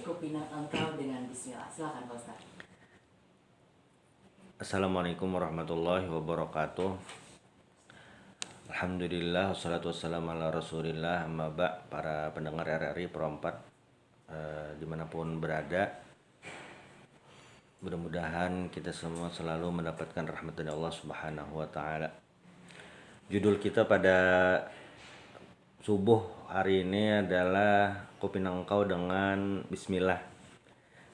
kupinang engkau dengan bismillah. Silakan Pak Ustaz. Assalamualaikum warahmatullahi wabarakatuh. Alhamdulillah, wassalatu wassalamu ala rasulillah, amma ba'. Para pendengar RRI Pro 4 dimanapun berada, mudah-mudahan kita semua selalu mendapatkan rahmat dari Allah Subhanahu wa Ta'ala. Judul kita pada subuh hari ini adalah Kupinang engkau dengan bismillah.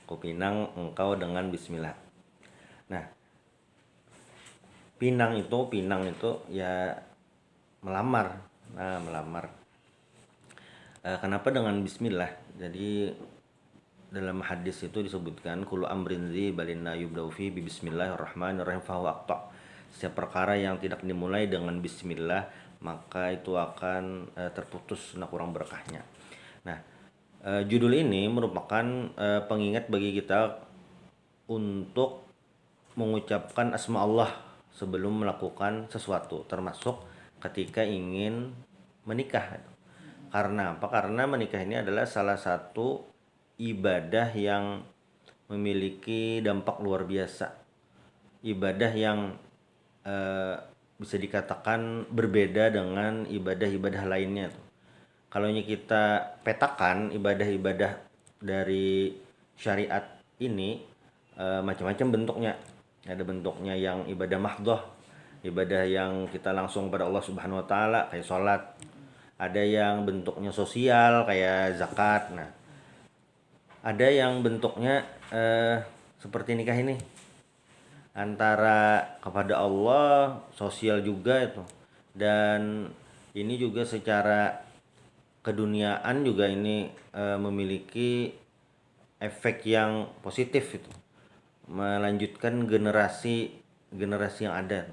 Kupinang engkau dengan bismillah. Nah, pinang itu ya melamar. Melamar. Kenapa dengan bismillah? Jadi dalam hadis itu disebutkan kullu amrin dzi balinna yubda'u fi bismillahirrahmanirrahim fa huwa aqta. Setiap perkara yang tidak dimulai dengan bismillah maka itu akan terputus kurang berkahnya. Nah, judul ini merupakan pengingat bagi kita untuk mengucapkan asma Allah sebelum melakukan sesuatu, termasuk ketika ingin menikah. Karena apa? Karena menikah ini adalah salah satu ibadah yang memiliki dampak luar biasa. Ibadah yang bisa dikatakan berbeda dengan ibadah-ibadah lainnya. Kalau kita petakan ibadah-ibadah dari syariat ini macam-macam bentuknya. Ada bentuknya yang ibadah mahdhah, ibadah yang kita langsung pada Allah Subhanahu wa Ta'ala kayak sholat. Ada yang bentuknya sosial kayak zakat. Nah, ada yang bentuknya seperti nikah ini, antara kepada Allah, sosial juga itu, dan ini juga secara keduniaan juga ini memiliki efek yang positif itu, melanjutkan generasi yang ada.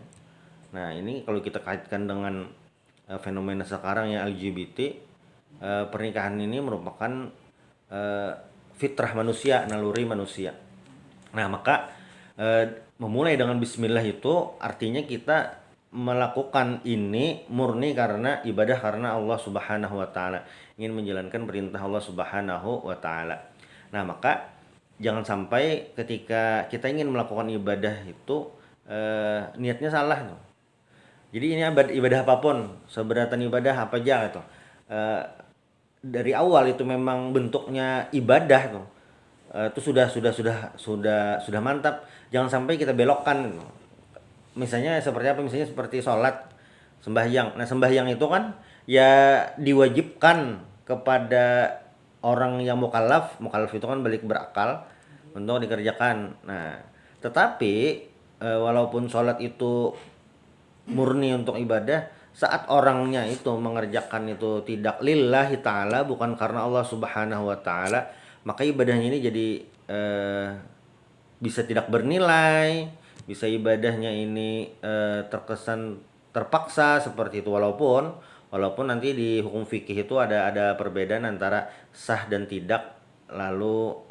Nah, ini kalau kita kaitkan dengan fenomena sekarang yang LGBT, pernikahan ini merupakan fitrah manusia, naluri manusia. Nah, maka memulai dengan bismillah itu artinya kita melakukan ini murni karena ibadah, karena Allah Subhanahu wa Ta'ala, ingin menjalankan perintah Allah Subhanahu wa Ta'ala. Nah, maka jangan sampai ketika kita ingin melakukan ibadah itu niatnya salah. Jadi ini ibadah apapun, seberatan ibadah apa aja gitu, dari awal itu memang bentuknya ibadah tuh, itu sudah mantap. Jangan sampai kita belokkan. Misalnya seperti apa? Misalnya seperti sholat, sembahyang. Nah, sembahyang itu kan ya diwajibkan kepada orang yang mukallaf. Mukallaf itu kan balik berakal untuk dikerjakan. Nah, tetapi walaupun sholat itu murni untuk ibadah, saat orangnya itu mengerjakan itu tidak lillahi ta'ala, bukan karena Allah Subhanahu wa Ta'ala, maka ibadahnya ini jadi bisa tidak bernilai, bisa ibadahnya ini terkesan terpaksa seperti itu, walaupun nanti di hukum fikih itu ada perbedaan antara sah dan tidak, lalu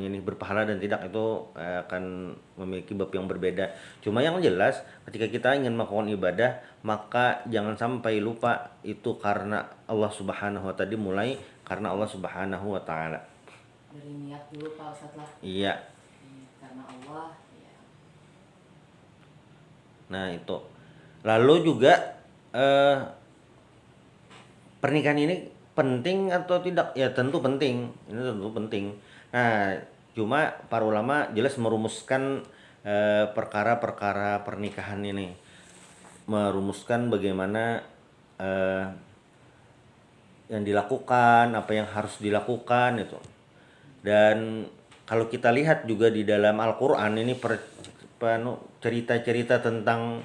ini berpahala dan tidak, itu akan memiliki bab yang berbeda. Cuma yang jelas ketika kita ingin melakukan ibadah, maka jangan sampai lupa itu karena Allah Subhanahu wa Ta'ala, dimulai karena Allah Subhanahu wa Ta'ala. Dari niat dulu Pak Ustaz lah. Iya. Karena Allah. Ya. Nah, itu. Lalu juga pernikahan ini penting atau tidak? Ya tentu penting. Ini tentu penting. Nah, cuma para ulama jelas merumuskan perkara-perkara pernikahan ini, merumuskan bagaimana yang dilakukan, apa yang harus dilakukan itu. Dan kalau kita lihat juga di dalam Al-Quran ini cerita-cerita tentang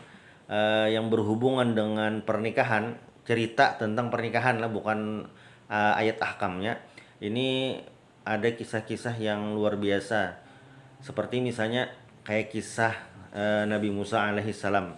yang berhubungan dengan pernikahan, cerita tentang pernikahan lah, bukan ayat ahkamnya. Ini ada kisah-kisah yang luar biasa, seperti misalnya kayak kisah Nabi Musa alaihissalam.